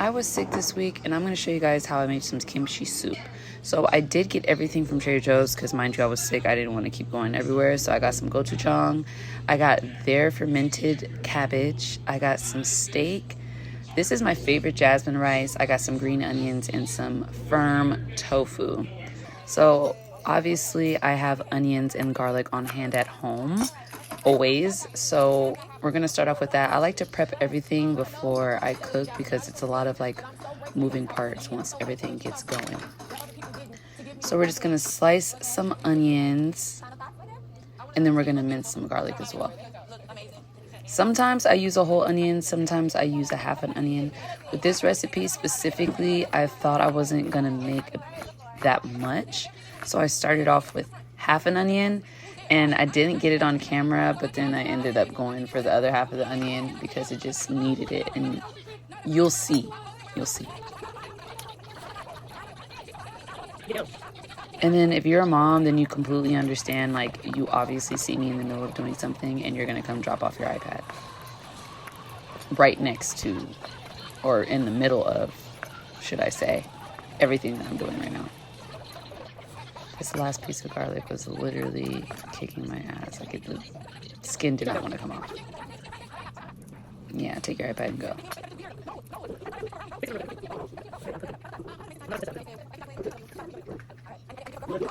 I was sick this week, and I'm going to show you guys how I made some kimchi soup. So I did get everything from Trader Joe's because, mind you, I was sick. I didn't want to keep going everywhere. So I got some gochujang. I got their fermented cabbage. I got some steak. This is my favorite jasmine rice. I got some green onions and some firm tofu. So obviously I have onions and garlic on hand at home always, so we're gonna start off with that. I like to prep everything before I cook because it's a lot of like moving parts once everything gets going. So we're just gonna slice some onions and then we're gonna mince some garlic as well. Sometimes I use a whole onion, sometimes I use a half an onion. With this recipe specifically, I thought I wasn't gonna make that much, so I started off with half an onion, and I didn't get it on camera, but then I ended up going for the other half of the onion because it just needed it, and you'll see. And then if you're a mom, then you completely understand, like, you obviously see me in the middle of doing something and you're gonna come drop off your iPad right next to, or in the middle of, should I say, everything that I'm doing right now. This last piece of garlic was literally kicking my ass. Like, the skin did not want to come off. Yeah, take your iPad and go.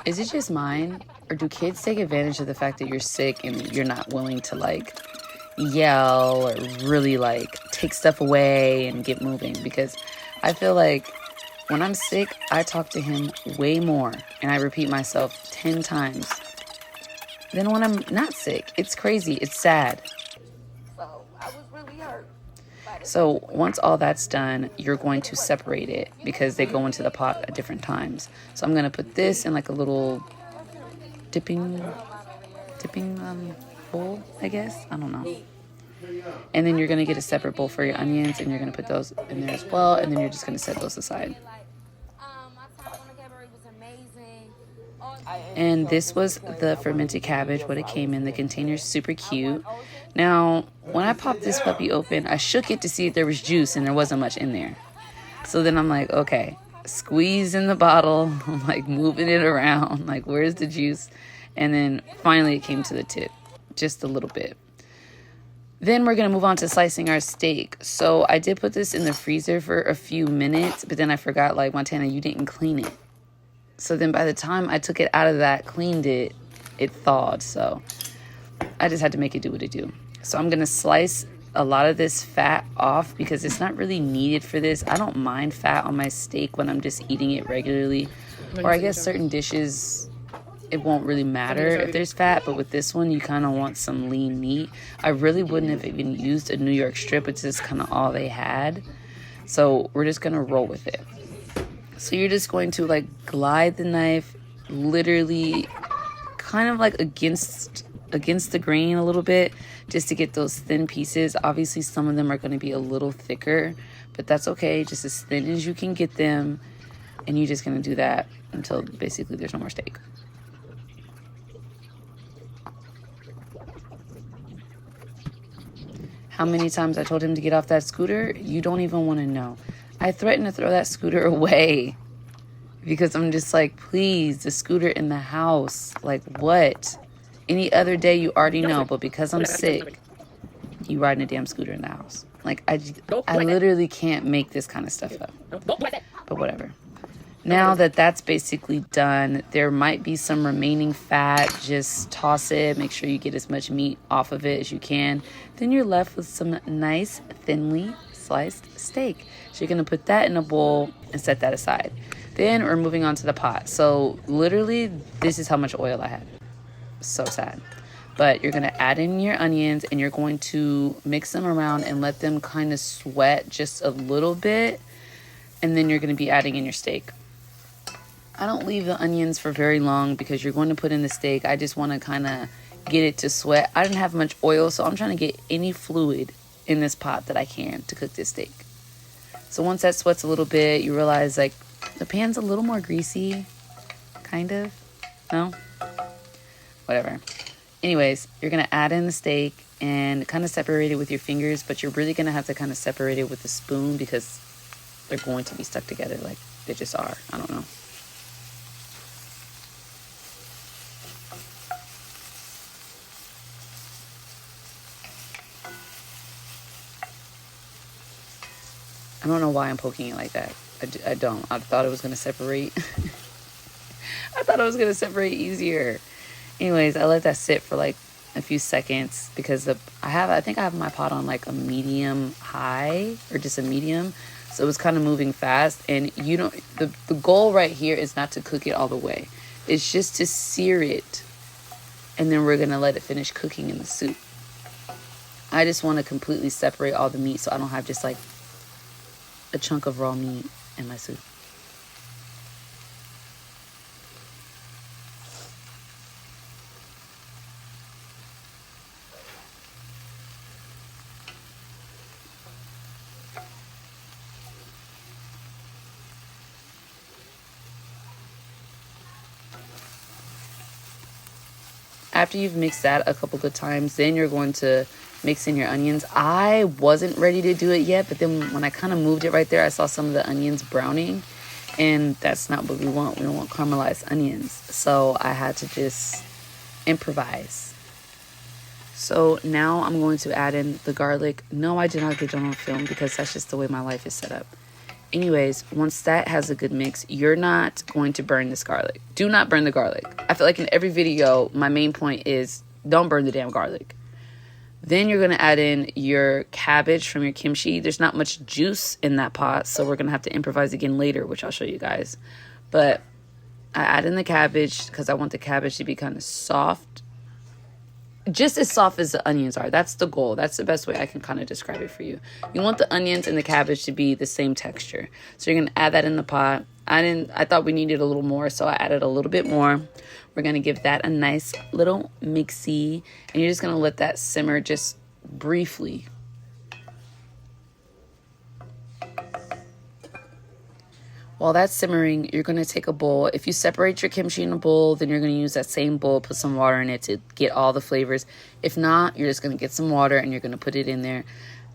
Is it just mine, or do kids take advantage of the fact that you're sick and you're not willing to like yell or really like take stuff away and get moving? Because I feel like when I'm sick, I talk to him way more and I repeat myself 10 times than when I'm not sick. It's crazy. It's sad. So I was really hurt. So once all that's done, you're going to separate it because they go into the pot at different times. So I'm going to put this in like a little dipping bowl, I guess. I don't know. And then you're going to get a separate bowl for your onions and you're going to put those in there as well. And then you're just going to set those aside. And this was the fermented cabbage, what it came in. The container's super cute. Now, when I popped this puppy open, I shook it to see if there was juice, and there wasn't much in there. So then I'm like, okay, squeeze in the bottle. I'm like moving it around, like, where's the juice? And then finally it came to the tip, just a little bit. Then we're going to move on to slicing our steak. So I did put this in the freezer for a few minutes, but then I forgot, like, Montana, you didn't clean it. So then by the time I took it out of that, cleaned it, it thawed. So I just had to make it do what it do. So I'm going to slice a lot of this fat off because it's not really needed for this. I don't mind fat on my steak when I'm just eating it regularly. Or I guess certain dishes, it won't really matter if there's fat. But with this one, you kind of want some lean meat. I really wouldn't have even used a New York strip. It's just kind of all they had. So we're just going to roll with it. So you're just going to like glide the knife literally kind of like against the grain a little bit just to get those thin pieces. Obviously some of them are going to be a little thicker, but that's okay. Just as thin as you can get them. And you're just going to do that until basically there's no more steak. How many times I told him to get off that scooter? You don't even want to know. I threatened to throw that scooter away because I'm just like, please, the scooter in the house. Like, what? Any other day you already know, but because I'm sick, you riding a damn scooter in the house. Like, I literally can't make this kind of stuff up. But whatever. Now that that's basically done, there might be some remaining fat. Just toss it. Make sure you get as much meat off of it as you can. Then you're left with some nice, thinly sliced steak. So you're going to put that in a bowl and set that aside. Then we're moving on to the pot. So literally, this is how much oil I had. So sad. But you're going to add in your onions and you're going to mix them around and let them kind of sweat just a little bit. And then you're going to be adding in your steak. I don't leave the onions for very long because you're going to put in the steak. I just want to kind of get it to sweat. I didn't have much oil, so I'm trying to get any fluid in this pot that I can to cook this steak. So once that sweats a little bit, you realize like the pan's a little more greasy, kind of. No? Whatever. Anyways, you're going to add in the steak and kind of separate it with your fingers, but you're really going to have to kind of separate it with a spoon because they're going to be stuck together. Like, they just are. I don't know. I don't know why I'm poking it like that. I don't. I thought it was going to separate. I thought it was going to separate easier. Anyways, I let that sit for like a few seconds because I think I have my pot on like a medium high or just a medium. So it was kind of moving fast. And you know, the goal right here is not to cook it all the way. It's just to sear it. And then we're going to let it finish cooking in the soup. I just want to completely separate all the meat so I don't have just like a chunk of raw meat in my soup. After you've mixed that a couple good times, then you're going to mix in your onions. I wasn't ready to do it yet, but then when I kind of moved it right there, I saw some of the onions browning, and that's not what we want. We don't want caramelized onions. So I had to just improvise. So now I'm going to add in the garlic. No, I did not get it on film because that's just the way my life is set up. Anyways, once that has a good mix, you're not going to burn this garlic. Do not burn the garlic. I feel like in every video, my main point is don't burn the damn garlic. Then you're going to add in your cabbage from your kimchi. There's not much juice in that pot, so we're going to have to improvise again later, which I'll show you guys. But I add in the cabbage because I want the cabbage to be kind of soft. Just as soft as the onions are. That's the goal. That's the best way I can kind of describe it for you. You want the onions and the cabbage to be the same texture. So you're going to add that in the pot. I thought we needed a little more, so I added a little bit more. We're going to give that a nice little mixy. And you're just going to let that simmer just briefly. While that's simmering, you're going to take a bowl. If you separate your kimchi in a bowl, then you're going to use that same bowl, put some water in it to get all the flavors. If not, you're just going to get some water and you're going to put it in there.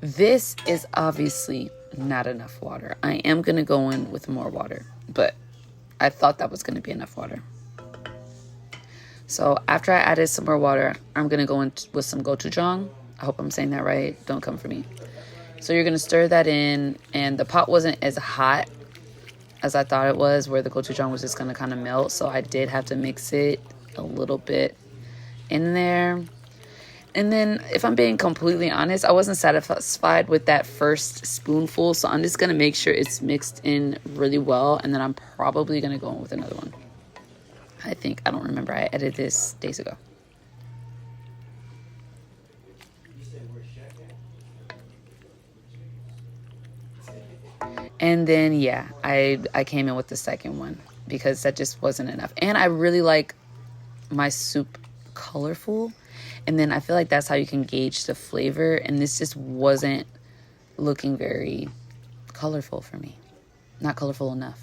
This is obviously not enough water. I am going to go in with more water, but I thought that was going to be enough water. So after I added some more water, I'm going to go in with some gochujang. I hope I'm saying that right. Don't come for me. So you're going to stir that in, and the pot wasn't as hot as I thought it was, where the gochujang was just going to kind of melt. So I did have to mix it a little bit in there. And then if I'm being completely honest, I wasn't satisfied with that first spoonful. So I'm just going to make sure it's mixed in really well. And then I'm probably going to go in with another one. I don't remember. I edited this days ago. And then, yeah, I came in with the second one because that just wasn't enough. And I really like my soup colorful. And then I feel like that's how you can gauge the flavor. And this just wasn't looking very colorful for me. Not colorful enough.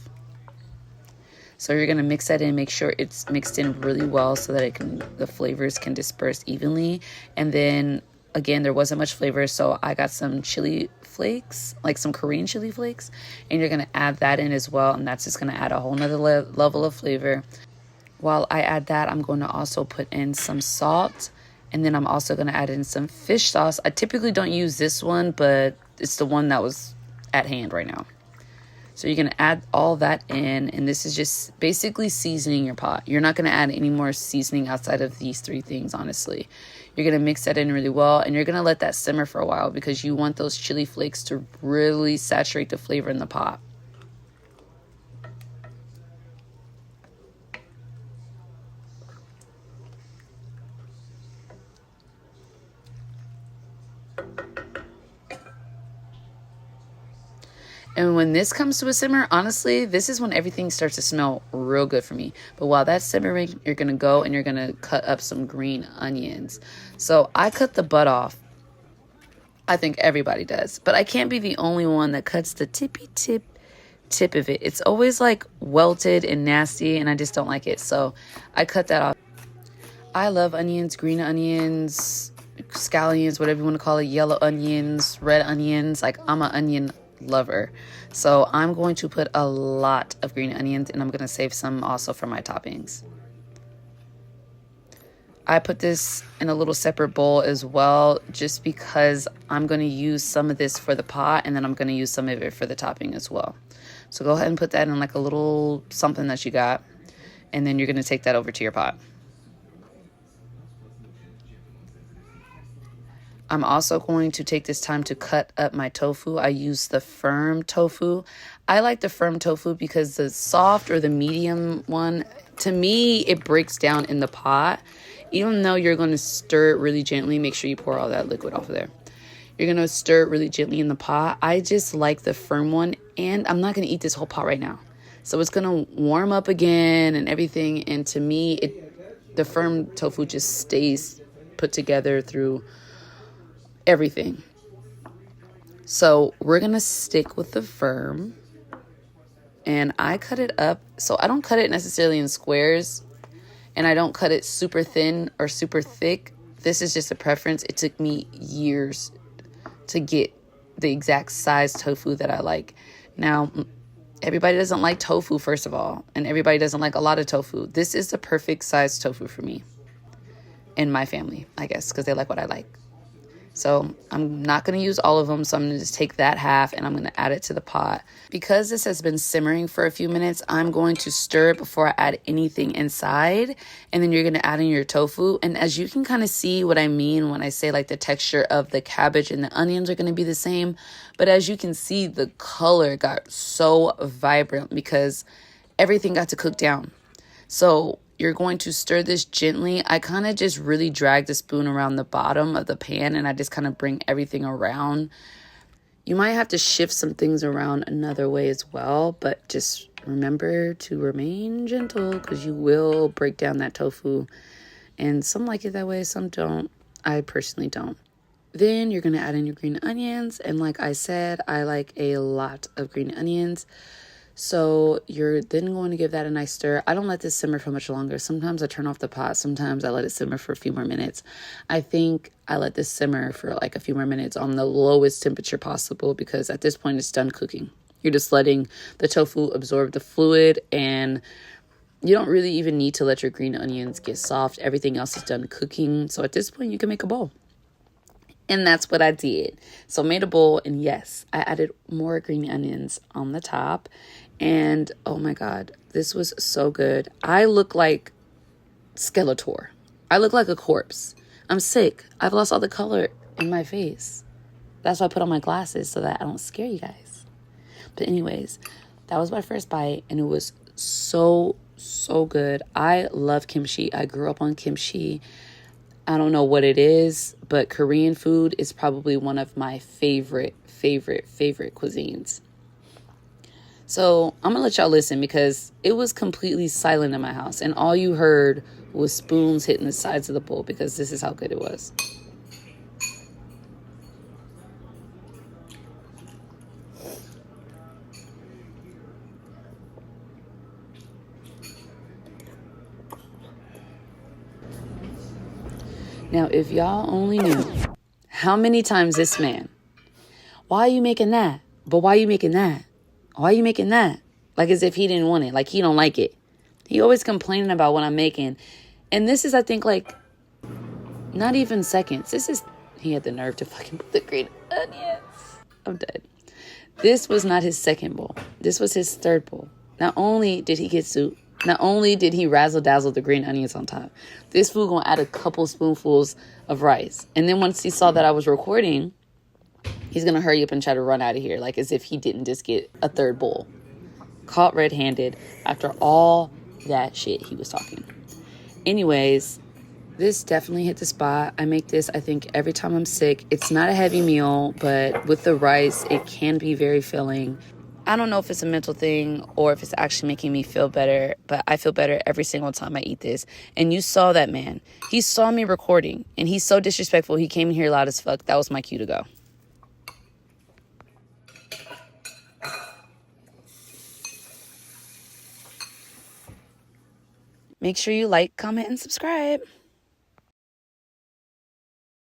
So you're going to mix that in, make sure it's mixed in really well so that the flavors can disperse evenly. And then, again, there wasn't much flavor, so I got some chili flakes, like some Korean chili flakes. And you're going to add that in as well, and that's just going to add a whole nother level of flavor. While I add that, I'm going to also put in some salt, and then I'm also going to add in some fish sauce. I typically don't use this one, but it's the one that was at hand right now. So you're going to add all that in, and this is just basically seasoning your pot. You're not going to add any more seasoning outside of these three things, honestly. You're going to mix that in really well, and you're going to let that simmer for a while because you want those chili flakes to really saturate the flavor in the pot. And when this comes to a simmer, honestly, this is when everything starts to smell real good for me. But while that's simmering, you're going to go and you're going to cut up some green onions. So I cut the butt off. I think everybody does. But I can't be the only one that cuts the tippy tip of it. It's always like welted and nasty, and I just don't like it. So I cut that off. I love onions, green onions, scallions, whatever you want to call it, yellow onions, red onions. Like, I'm an onion lover. So I'm going to put a lot of green onions, and I'm going to save some also for my toppings. I put this in a little separate bowl as well, just because I'm going to use some of this for the pot, and then I'm going to use some of it for the topping as well. So go ahead and put that in like a little something that you got, and then you're going to take that over to your pot. I'm also going to take this time to cut up my tofu. I use the firm tofu. I like the firm tofu because the soft or the medium one, to me, it breaks down in the pot. Even though you're going to stir it really gently, make sure you pour all that liquid off of there. You're going to stir it really gently in the pot. I just like the firm one, and I'm not going to eat this whole pot right now. So it's going to warm up again and everything. And to me, the firm tofu just stays put together through everything. So we're going to stick with the firm. And I cut it up. So I don't cut it necessarily in squares. And I don't cut it super thin or super thick. This is just a preference. It took me years to get the exact size tofu that I like. Now, everybody doesn't like tofu, first of all. And everybody doesn't like a lot of tofu. This is the perfect size tofu for me. And my family, I guess, because they like what I like. So I'm not going to use all of them. So I'm going to just take that half and I'm going to add it to the pot. Because this has been simmering for a few minutes, I'm going to stir it before I add anything inside. And then you're going to add in your tofu. And as you can kind of see what I mean when I say like the texture of the cabbage and the onions are going to be the same. But as you can see, the color got so vibrant because everything got to cook down. So you're going to stir this gently. I kind of just really drag the spoon around the bottom of the pan and I just kind of bring everything around. You might have to shift some things around another way as well, but just remember to remain gentle because you will break down that tofu. And some like it that way, some don't. I personally don't. Then you're going to add in your green onions. And like I said, I like a lot of green onions. So you're then going to give that a nice stir. I don't let this simmer for much longer. Sometimes I turn off the pot. Sometimes I let it simmer for a few more minutes. I think I let this simmer for like a few more minutes on the lowest temperature possible because at this point it's done cooking. You're just letting the tofu absorb the fluid and you don't really even need to let your green onions get soft. Everything else is done cooking. So at this point you can make a bowl. And that's what I did. So I made a bowl, and yes, I added more green onions on the top. And oh my God, this was so good. I look like Skeletor. I look like a corpse. I'm sick. I've lost all the color in my face. That's why I put on my glasses so that I don't scare you guys. But anyways, that was my first bite, and it was so good. I love kimchi. I grew up on kimchi. I don't know what it is, but Korean food is probably one of my favorite cuisines. So I'm going to let y'all listen because it was completely silent in my house. And all you heard was spoons hitting the sides of the bowl because this is how good it was. Now, if y'all only knew how many times this man, why are you making that? But why are you making that? Why are you making that? Like as if he didn't want it, like he don't like it. He always complaining about what I'm making. And this is, I think, like, not even seconds. He had the nerve to fucking put the green onions. I'm dead. This was not his second bowl. This was his third bowl. Not only did he get soup, not only did he razzle-dazzle the green onions on top, this food gonna add a couple spoonfuls of rice. And then once he saw that I was recording, he's gonna hurry up and try to run out of here, like as if he didn't just get a third bowl. Caught red-handed after all that shit he was talking. Anyways, this definitely hit the spot. I make this, I think, every time I'm sick. It's not a heavy meal, but with the rice, it can be very filling. I don't know if it's a mental thing or if it's actually making me feel better, but I feel better every single time I eat this. And you saw that man. He saw me recording, and he's so disrespectful. He came in here loud as fuck. That was my cue to go. Make sure you like, comment, and subscribe.